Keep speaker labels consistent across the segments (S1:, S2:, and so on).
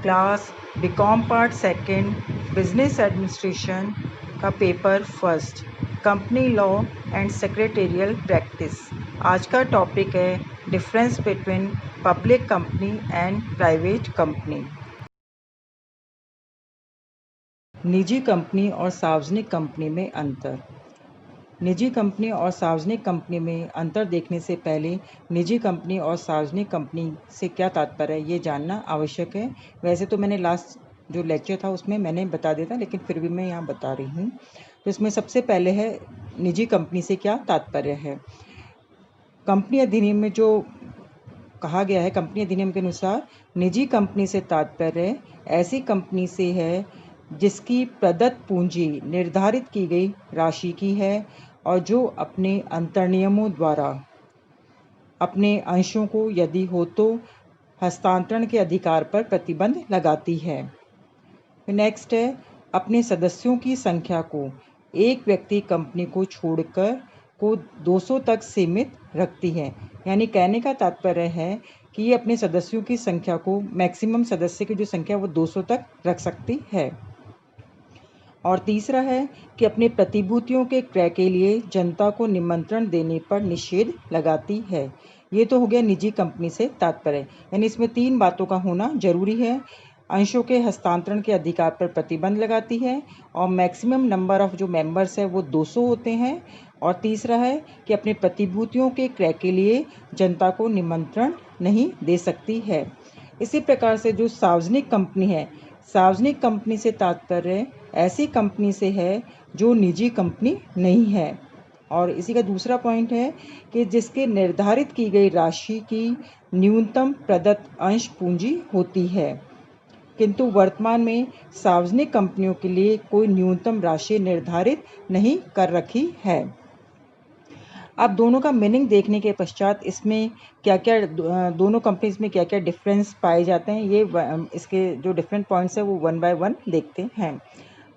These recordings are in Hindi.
S1: Class BCom part second business administration का paper first company law and secretarial practice. आज का टॉपिक है difference between public company and private company. निजी कंपनी और सार्वजनिक कंपनी में अंतर। निजी कंपनी और सार्वजनिक कंपनी में अंतर देखने से पहले निजी कंपनी और सार्वजनिक कंपनी से क्या तात्पर्य है ये जानना आवश्यक है। वैसे तो मैंने लास्ट जो लेक्चर था उसमें मैंने बता दिया था, लेकिन फिर भी मैं यहाँ बता रही हूँ। तो इसमें सबसे पहले है निजी कंपनी से क्या तात्पर्य है। कंपनी अधिनियम में जो कहा गया है, कंपनी अधिनियम के अनुसार निजी कंपनी से तात्पर्य ऐसी कंपनी से है जिसकी प्रदत्त पूंजी निर्धारित की गई राशि की है और जो अपने अंतर्नियमों द्वारा अपने अंशों को यदि हो तो हस्तांतरण के अधिकार पर प्रतिबंध लगाती है। नेक्स्ट है अपने सदस्यों की संख्या को एक व्यक्ति कंपनी को छोड़कर को 200 तक सीमित रखती है। यानी कहने का तात्पर्य है कि ये अपने सदस्यों की संख्या को, मैक्सिमम सदस्य की जो संख्या वो 200 तक रख सकती है। और तीसरा है कि अपने प्रतिभूतियों के क्रय के लिए जनता को निमंत्रण देने पर निषेध लगाती है। ये तो हो गया निजी कंपनी से तात्पर्य, यानी इसमें 3 बातों का होना जरूरी है। अंशों के हस्तांतरण के अधिकार पर प्रतिबंध लगाती है और मैक्सिमम नंबर ऑफ जो मेंबर्स है वो 200 होते हैं। और तीसरा है कि अपने प्रतिभूतियों के क्रय के लिए जनता को निमंत्रण नहीं दे सकती है। इसी प्रकार से जो सार्वजनिक कंपनी है, सार्वजनिक कंपनी से तात्पर्य ऐसी कंपनी से है जो निजी कंपनी नहीं है। और इसी का दूसरा पॉइंट है कि जिसके निर्धारित की गई राशि की न्यूनतम प्रदत्त अंश पूंजी होती है, किंतु वर्तमान में सार्वजनिक कंपनियों के लिए कोई न्यूनतम राशि निर्धारित नहीं कर रखी है। अब दोनों का मीनिंग देखने के पश्चात इसमें क्या क्या, दोनों कंपनीज में क्या क्या डिफरेंस पाए जाते हैं, ये इसके जो डिफरेंट पॉइंट्स है वो 1 बाय 1 देखते हैं।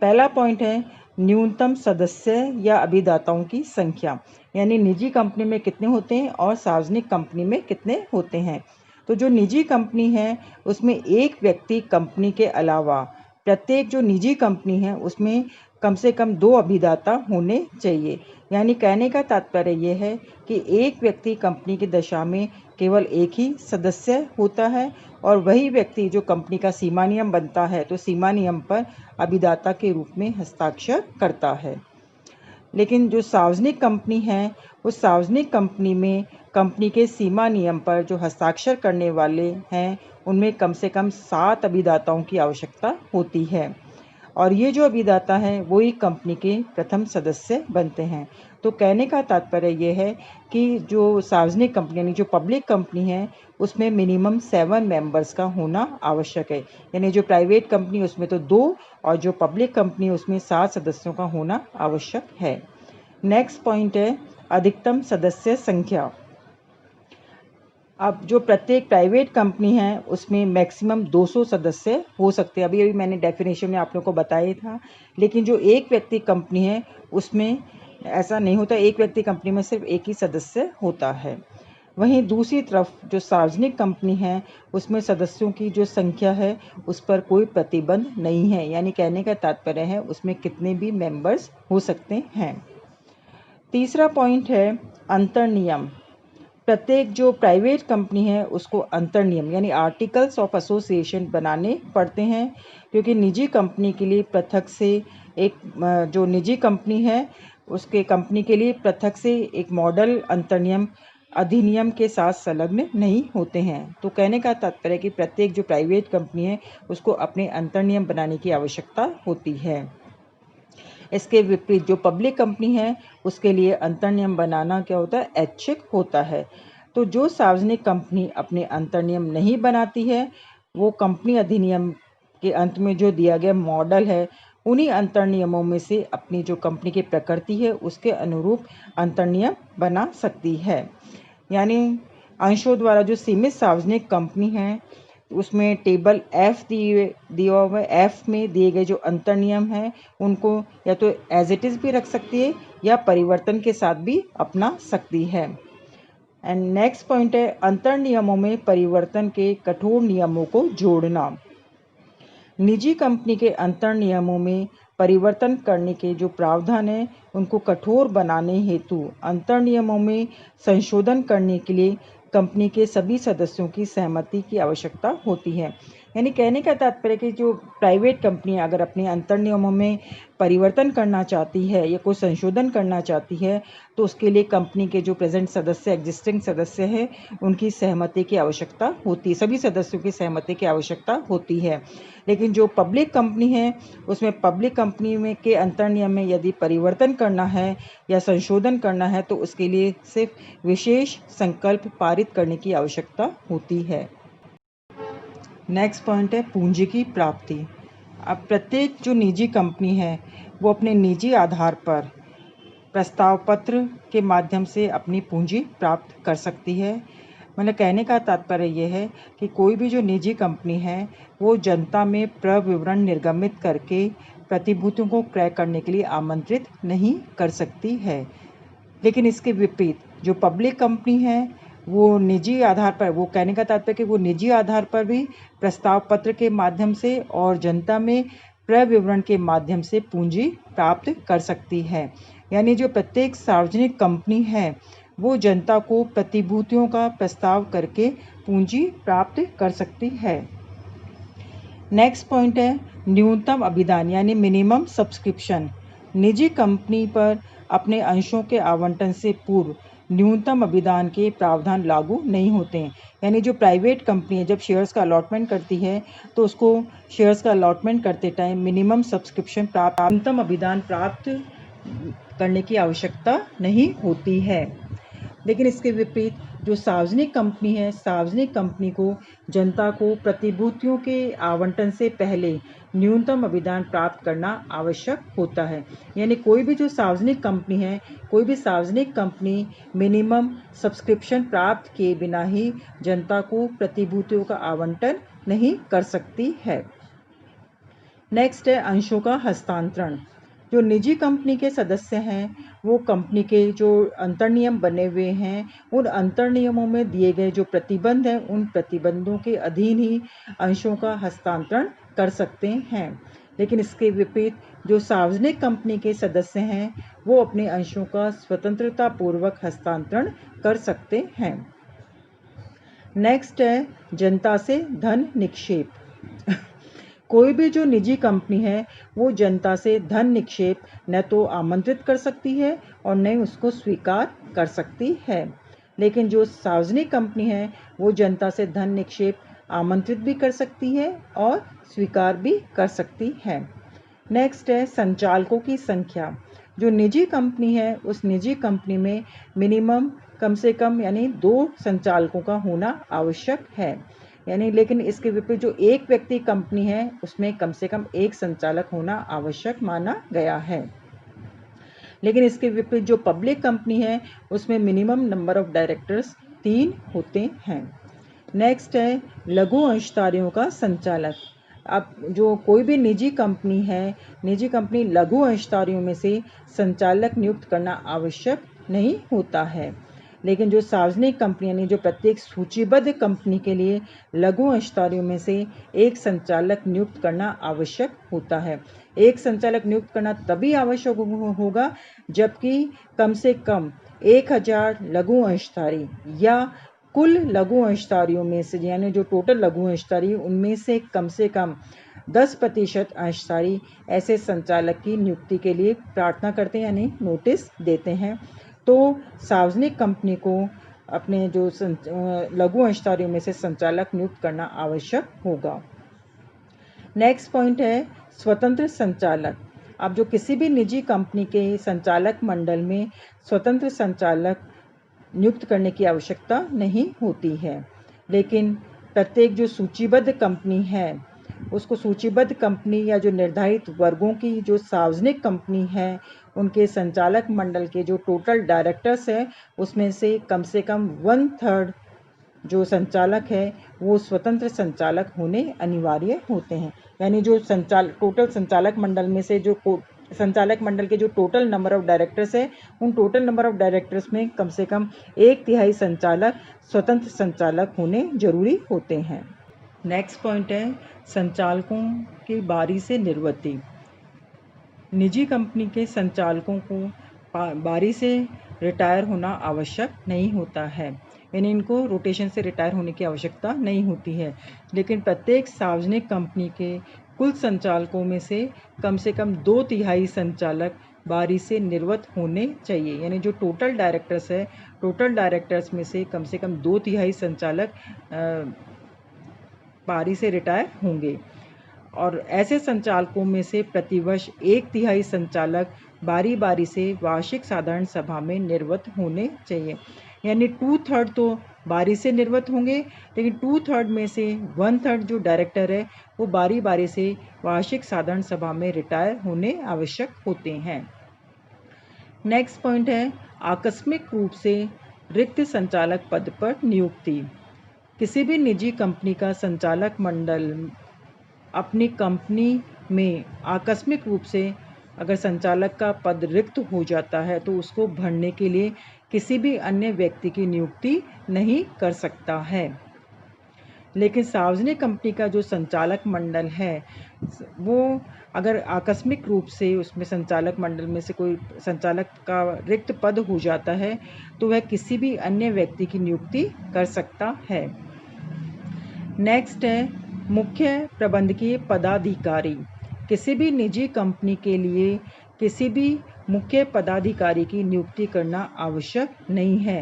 S1: पहला पॉइंट है न्यूनतम सदस्य या अभिदाताओं की संख्या, यानी निजी कंपनी में कितने होते हैं और सार्वजनिक कंपनी में कितने होते हैं। तो जो निजी कंपनी है उसमें एक व्यक्ति कंपनी के अलावा प्रत्येक जो निजी कंपनी है उसमें कम से कम 2 अभिदाता होने चाहिए। यानी कहने का तात्पर्य यह है कि एक व्यक्ति कंपनी की दशा में केवल एक ही सदस्य होता है और वही व्यक्ति जो कंपनी का सीमा नियम बनता है तो सीमा नियम पर अभिदाता के रूप में हस्ताक्षर करता है। लेकिन जो सार्वजनिक कंपनी है उस सार्वजनिक कंपनी में कंपनी के सीमा नियम पर जो हस्ताक्षर करने वाले हैं उनमें कम से कम 7 अभिदाताओं की आवश्यकता होती है और ये जो अभिदाता हैं वही कंपनी के प्रथम सदस्य बनते हैं। तो कहने का तात्पर्य ये है कि जो सार्वजनिक कंपनी यानी जो पब्लिक कंपनी है उसमें मिनिमम 7 मेंबर्स का होना आवश्यक है। यानी जो प्राइवेट कंपनी उसमें तो 2 और जो पब्लिक कंपनी उसमें 7 सदस्यों का होना आवश्यक है। नेक्स्ट पॉइंट है अधिकतम सदस्य संख्या। अब जो प्रत्येक प्राइवेट कंपनी है उसमें मैक्सिमम 200 सदस्य हो सकते हैं। अभी मैंने डेफिनेशन में आप लोगों को बताया था। लेकिन जो एक व्यक्ति कंपनी है उसमें ऐसा नहीं होता, एक व्यक्ति कंपनी में सिर्फ एक ही सदस्य होता है। वहीं दूसरी तरफ जो सार्वजनिक कंपनी है उसमें सदस्यों की जो संख्या है उस पर कोई प्रतिबंध नहीं है। यानी कहने का तात्पर्य है उसमें कितने भी मेंबर्स हो सकते हैं। तीसरा पॉइंट है अंतर्नियम। प्रत्येक जो प्राइवेट कंपनी है उसको अंतर्नियम यानी आर्टिकल्स ऑफ एसोसिएशन बनाने पड़ते हैं, क्योंकि निजी कंपनी के लिए पृथक से एक जो निजी कंपनी है उसके कंपनी के लिए पृथक से एक मॉडल अंतर्नियम अधिनियम के साथ संलग्न नहीं होते हैं। तो कहने का तात्पर्य कि प्रत्येक जो प्राइवेट कंपनी है उसको अपने अंतर्नियम बनाने की आवश्यकता होती है। इसके विपरीत जो पब्लिक कंपनी है उसके लिए अंतर्नियम बनाना क्या होता है, ऐच्छिक होता है। तो जो सार्वजनिक कंपनी अपने अंतर्नियम नहीं बनाती है वो कंपनी अधिनियम के अंत में जो दिया गया मॉडल है उन्हीं अंतर्नियमों में से अपनी जो कंपनी की प्रकृति है उसके अनुरूप अंतर्नियम बना सकती है। यानी अंशों द्वारा जो सीमित सार्वजनिक कंपनी है उसमें टेबल एफ दिया हुआ है, एफ में दिए गए जो अंतर्नियम हैं उनको या तो एज इट इज़ भी रख सकती है या परिवर्तन के साथ भी अपना सकती है। एंड नेक्स्ट पॉइंट है अंतर्नियमों में परिवर्तन के कठोर नियमों को जोड़ना। निजी कंपनी के अंतर नियमों में परिवर्तन करने के जो प्रावधान हैं उनको कठोर बनाने हेतु अंतर नियमों में संशोधन करने के लिए कंपनी के सभी सदस्यों की सहमति की आवश्यकता होती है। यानी कहने का तात्पर्य कि जो प्राइवेट कंपनियां अगर अपने अंतर नियमों में परिवर्तन करना चाहती है या कोई संशोधन करना चाहती है तो उसके लिए कंपनी के जो प्रेजेंट सदस्य एग्जिस्टिंग सदस्य हैं उनकी सहमति की आवश्यकता होती है, सभी सदस्यों की सहमति की आवश्यकता होती है। लेकिन जो पब्लिक कंपनी है उसमें पब्लिक कंपनी में के अंतर नियम में यदि परिवर्तन करना है या संशोधन करना है तो उसके लिए सिर्फ विशेष संकल्प पारित करने की आवश्यकता होती है। नेक्स्ट पॉइंट है पूंजी की प्राप्ति। अब प्रत्येक जो निजी कंपनी है वो अपने निजी आधार पर प्रस्ताव पत्र के माध्यम से अपनी पूंजी प्राप्त कर सकती है। मतलब कहने का तात्पर्य यह है कि कोई भी जो निजी कंपनी है वो जनता में प्रविवरण निर्गमित करके प्रतिभूतियों को क्रय करने के लिए आमंत्रित नहीं कर सकती है। लेकिन इसके विपरीत जो पब्लिक कंपनी है वो निजी आधार पर, वो कहने का तात्पर्य कि वो निजी आधार पर भी प्रस्ताव पत्र के माध्यम से और जनता में प्रविवरण के माध्यम से पूंजी प्राप्त कर सकती है। यानी जो प्रत्येक सार्वजनिक कंपनी है वो जनता को प्रतिभूतियों का प्रस्ताव करके पूंजी प्राप्त कर सकती है। नेक्स्ट पॉइंट है न्यूनतम अभिदान यानी मिनिमम सब्सक्रिप्शन। निजी कंपनी पर अपने अंशों के आवंटन से पूर्व न्यूनतम अभिदान के प्रावधान लागू नहीं होते हैं। यानी जो प्राइवेट कंपनी है जब शेयर्स का अलॉटमेंट करती है तो उसको शेयर्स का अलॉटमेंट करते टाइम मिनिमम सब्सक्रिप्शन प्राप्त न्यूनतम अभिदान प्राप्त करने की आवश्यकता नहीं होती है। लेकिन इसके विपरीत जो सार्वजनिक कंपनी है, सार्वजनिक कंपनी को जनता को प्रतिभूतियों के आवंटन से पहले न्यूनतम अभिदान प्राप्त करना आवश्यक होता है। यानी कोई भी जो सार्वजनिक कंपनी है, कोई भी सार्वजनिक कंपनी मिनिमम सब्सक्रिप्शन प्राप्त किए बिना ही जनता को प्रतिभूतियों का आवंटन नहीं कर सकती है। नेक्स्ट है अंशों का हस्तांतरण। जो निजी कंपनी के सदस्य हैं वो कंपनी के जो अंतर नियम बने हुए हैं उन अंतर नियमों में दिए गए जो प्रतिबंध हैं उन प्रतिबंधों के अधीन ही अंशों का हस्तांतरण कर सकते हैं। लेकिन इसके विपरीत जो सार्वजनिक कंपनी के सदस्य हैं वो अपने अंशों का स्वतंत्रता पूर्वक हस्तांतरण कर सकते हैं। नेक्स्ट है जनता से धन निक्षेप। कोई भी जो निजी कंपनी है वो जनता से धन निक्षेप न तो आमंत्रित कर सकती है और न ही उसको स्वीकार कर सकती है। लेकिन जो सार्वजनिक कंपनी है वो जनता से धन निक्षेप आमंत्रित भी कर सकती है और स्वीकार भी कर सकती है। नेक्स्ट है संचालकों की संख्या। जो निजी कंपनी है उस निजी कंपनी में मिनिमम कम से कम यानी 2 संचालकों का होना आवश्यक है। यानी लेकिन इसके विपरीत जो एक व्यक्ति कंपनी है उसमें कम से कम 1 संचालक होना आवश्यक माना गया है। लेकिन इसके विपरीत जो पब्लिक कंपनी है उसमें मिनिमम नंबर ऑफ डायरेक्टर्स 3 होते हैं। नेक्स्ट है लघु अंशधारियों का संचालक। अब जो कोई भी निजी कंपनी है, निजी कंपनी लघु अंशधारियों में से संचालक नियुक्त करना आवश्यक नहीं होता है। लेकिन जो सार्वजनिक कंपनी यानी जो प्रत्येक सूचीबद्ध कंपनी के लिए लघु अंशधारियों में से 1 संचालक नियुक्त करना आवश्यक होता है। 1 संचालक नियुक्त करना तभी आवश्यक होगा जबकि कम से कम 1000 लघु अंशधारी या कुल लघु अंशधारियों में से यानी जो टोटल लघु अंशधारी उनमें से कम 10% अंशधारी ऐसे संचालक की नियुक्ति के लिए प्रार्थना करते हैं यानी नोटिस देते हैं। तो सार्वजनिक कंपनी को अपने जो लघु अंशधारियों में से संचालक नियुक्त करना आवश्यक होगा। नेक्स्ट पॉइंट है स्वतंत्र संचालक। अब जो किसी भी निजी कंपनी के संचालक मंडल में स्वतंत्र संचालक नियुक्त करने की आवश्यकता नहीं होती है। लेकिन प्रत्येक जो सूचीबद्ध कंपनी है उसको सूचीबद्ध कंपनी या जो निर्धारित वर्गों की जो सार्वजनिक कंपनी है उनके संचालक मंडल के जो टोटल डायरेक्टर्स है उसमें से कम 1/3 जो संचालक है वो स्वतंत्र संचालक होने अनिवार्य होते हैं। यानी जो टोटल संचालक मंडल में से जो संचालक मंडल के जो टोटल नंबर ऑफ डायरेक्टर्स है उन टोटल नंबर ऑफ डायरेक्टर्स में कम से कम 1/3 संचालक स्वतंत्र संचालक होने जरूरी होते हैं। नेक्स्ट पॉइंट है संचालकों की बारी से निवृत्ति। निजी कंपनी के संचालकों को बारी से रिटायर होना आवश्यक नहीं होता है, यानी इनको रोटेशन से रिटायर होने की आवश्यकता नहीं होती है। लेकिन प्रत्येक सार्वजनिक कंपनी के कुल संचालकों में से कम 2/3 संचालक बारी से निवृत्त होने चाहिए, यानी जो टोटल डायरेक्टर्स है, टोटल डायरेक्टर्स में से कम 2/3 संचालक बारी से रिटायर होंगे। और ऐसे संचालकों में से प्रतिवर्ष 1/3 संचालक बारी बारी से वार्षिक साधारण सभा में निवृत्त होने चाहिए, यानी 2/3 तो बारी से निवृत्त होंगे, लेकिन 2/3 में से 1/3 जो डायरेक्टर है वो बारी बारी से वार्षिक साधारण सभा में रिटायर होने आवश्यक होते हैं। नेक्स्ट पॉइंट है आकस्मिक रूप से रिक्त संचालक पद पर नियुक्ति। किसी भी निजी कंपनी का संचालक मंडल अपनी कंपनी में आकस्मिक रूप से अगर संचालक का पद रिक्त हो जाता है तो उसको भरने के लिए किसी भी अन्य व्यक्ति की नियुक्ति नहीं कर सकता है। लेकिन सार्वजनिक कंपनी का जो संचालक मंडल है वो अगर आकस्मिक रूप से उसमें संचालक मंडल में से कोई संचालक का रिक्त पद हो जाता है तो वह किसी भी अन्य व्यक्ति की नियुक्ति कर सकता है। नेक्स्ट है मुख्य प्रबंधकीय पदाधिकारी। किसी भी निजी कंपनी के लिए किसी भी मुख्य पदाधिकारी की नियुक्ति करना आवश्यक नहीं है,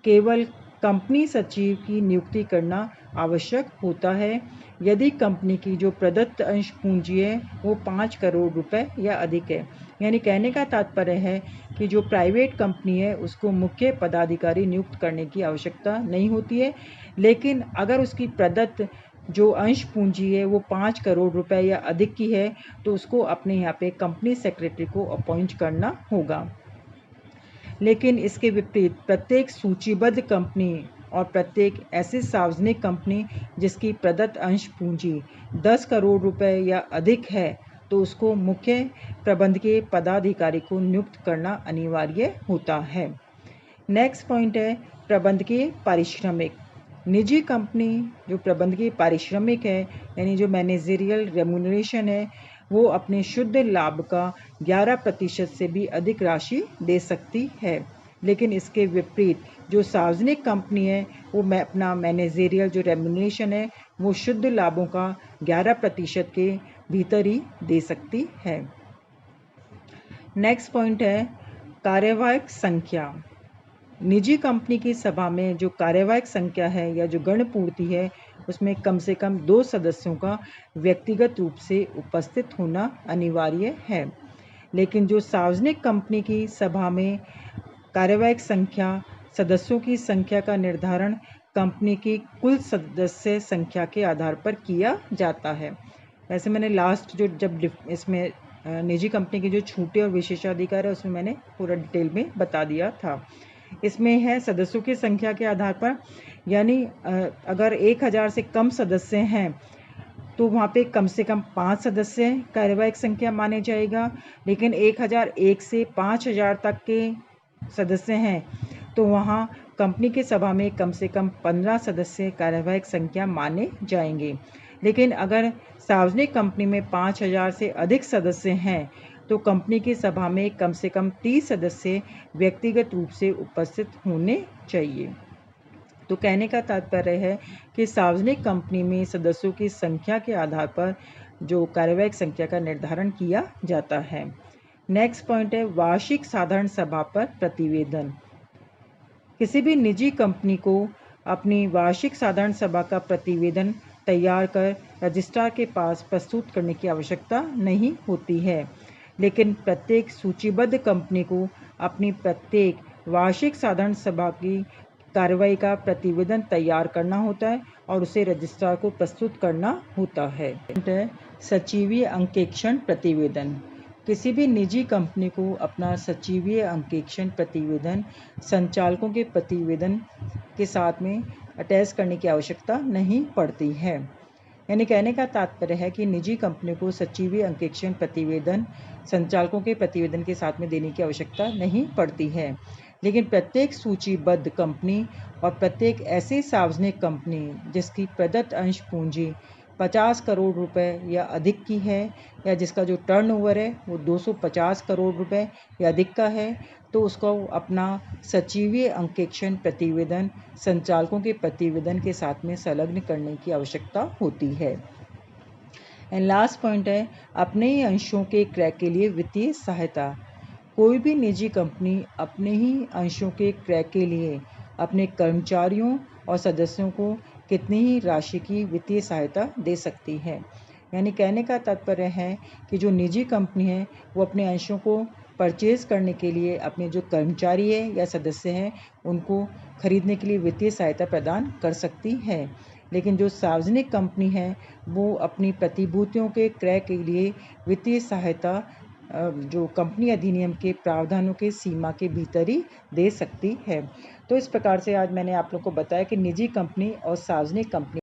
S1: केवल कंपनी सचिव की नियुक्ति करना आवश्यक होता है यदि कंपनी की जो प्रदत्त अंश पूंजी है वो 5 करोड़ रुपए या अधिक है। यानी कहने का तात्पर्य है कि जो प्राइवेट कंपनी है उसको मुख्य पदाधिकारी नियुक्त करने की आवश्यकता नहीं होती है, लेकिन अगर उसकी प्रदत्त जो अंश पूंजी है वो 5 करोड़ रुपए या अधिक की है तो उसको अपने यहाँ पे कंपनी सेक्रेटरी को अपॉइंट करना होगा। लेकिन इसके विपरीत प्रत्येक सूचीबद्ध कंपनी और प्रत्येक ऐसी सार्वजनिक कंपनी जिसकी प्रदत्त अंश पूंजी 10 करोड़ रुपए या अधिक है तो उसको मुख्य प्रबंधकीय पदाधिकारी को नियुक्त करना अनिवार्य होता है। नेक्स्ट पॉइंट है प्रबंधकीय पारिश्रमिक। निजी कंपनी जो प्रबंधकीय पारिश्रमिक है यानी जो मैनेजरियल रेम्यूनरेशन है वो अपने शुद्ध लाभ का 11% से भी अधिक राशि दे सकती है। लेकिन इसके विपरीत जो सार्वजनिक कंपनी है वो अपना मैनेजरियल जो रेम्यूनरेशन है वो शुद्ध लाभों का 11% के भीतर ही दे सकती है। नेक्स्ट पॉइंट है कार्यवाहक संख्या। निजी कंपनी की सभा में जो कार्यवाहक संख्या है या जो गण पूर्ति है उसमें कम से कम 2 सदस्यों का व्यक्तिगत रूप से उपस्थित होना अनिवार्य है। लेकिन जो सार्वजनिक कंपनी की सभा में कार्यवाहक संख्या सदस्यों की संख्या का निर्धारण कंपनी की कुल सदस्य संख्या के आधार पर किया जाता है। वैसे मैंने लास्ट जो जब इसमें निजी कंपनी के जो छूटे और विशेषाधिकार है उसमें मैंने पूरा डिटेल में बता दिया था। इसमें है सदस्यों की संख्या के आधार पर, यानी अगर 1000 से कम सदस्य हैं तो वहाँ पे कम से कम 5 सदस्य कार्यवाहक संख्या माने जाएगा। लेकिन 1001 से 5000 तक के सदस्य हैं तो वहाँ कंपनी की सभा में कम से कम 15 सदस्य कार्यवाहक संख्या माने जाएंगे। लेकिन अगर सार्वजनिक कंपनी में 5000 से अधिक सदस्य हैं तो कंपनी की सभा में कम से कम 30 सदस्य व्यक्तिगत रूप से उपस्थित होने चाहिए। तो कहने का तात्पर्य है कि सार्वजनिक कंपनी में सदस्यों की संख्या के आधार पर जो कार्यवाहक संख्या का निर्धारण किया जाता है। नेक्स्ट पॉइंट है वार्षिक साधारण सभा पर प्रतिवेदन। किसी भी निजी कंपनी को अपनी वार्षिक साधारण सभा का प्रतिवेदन तैयार कर रजिस्ट्रार के पास प्रस्तुत करने की आवश्यकता नहीं होती है, लेकिन प्रत्येक सूचीबद्ध कंपनी को अपनी प्रत्येक वार्षिक साधारण सभा की कार्रवाई का प्रतिवेदन तैयार करना होता है और उसे रजिस्ट्रार को प्रस्तुत करना होता है। सचिवीय अंकेक्षण प्रतिवेदन। किसी भी निजी कंपनी को अपना सचिवीय अंकेक्षण प्रतिवेदन संचालकों के प्रतिवेदन के साथ में अटैच करने की आवश्यकता नहीं पड़ती है। यानी कहने का तात्पर्य है कि निजी कंपनी को सचिवीय अंकेक्षण प्रतिवेदन संचालकों के प्रतिवेदन के साथ में देने की आवश्यकता नहीं पड़ती है। लेकिन प्रत्येक सूचीबद्ध कंपनी और प्रत्येक ऐसी सार्वजनिक कंपनी जिसकी प्रदत्त अंश पूंजी 50 करोड़ रुपए या अधिक की है या जिसका जो टर्नओवर है वो 250 करोड़ रुपए या अधिक का है, तो उसको अपना सचिवीय अंकेक्षण प्रतिवेदन संचालकों के प्रतिवेदन के साथ में संलग्न करने की आवश्यकता होती है। एंड लास्ट पॉइंट है अपने ही अंशों के क्रय के लिए वित्तीय सहायता। कोई भी निजी कंपनी अपने ही अंशों के क्रय के लिए अपने कर्मचारियों और सदस्यों को कितनी ही राशि की वित्तीय सहायता दे सकती है। यानी कहने का तात्पर्य है कि जो निजी कंपनी है वो अपने अंशों को परचेज करने के लिए अपने जो कर्मचारी है या सदस्य हैं उनको खरीदने के लिए वित्तीय सहायता प्रदान कर सकती है। लेकिन जो सार्वजनिक कंपनी है वो अपनी प्रतिभूतियों के क्रय के लिए वित्तीय सहायता जो कंपनी अधिनियम के प्रावधानों के सीमा के भीतर ही दे सकती है। तो इस प्रकार से आज मैंने आप लोग को बताया कि निजी कंपनी और सार्वजनिक कंपनी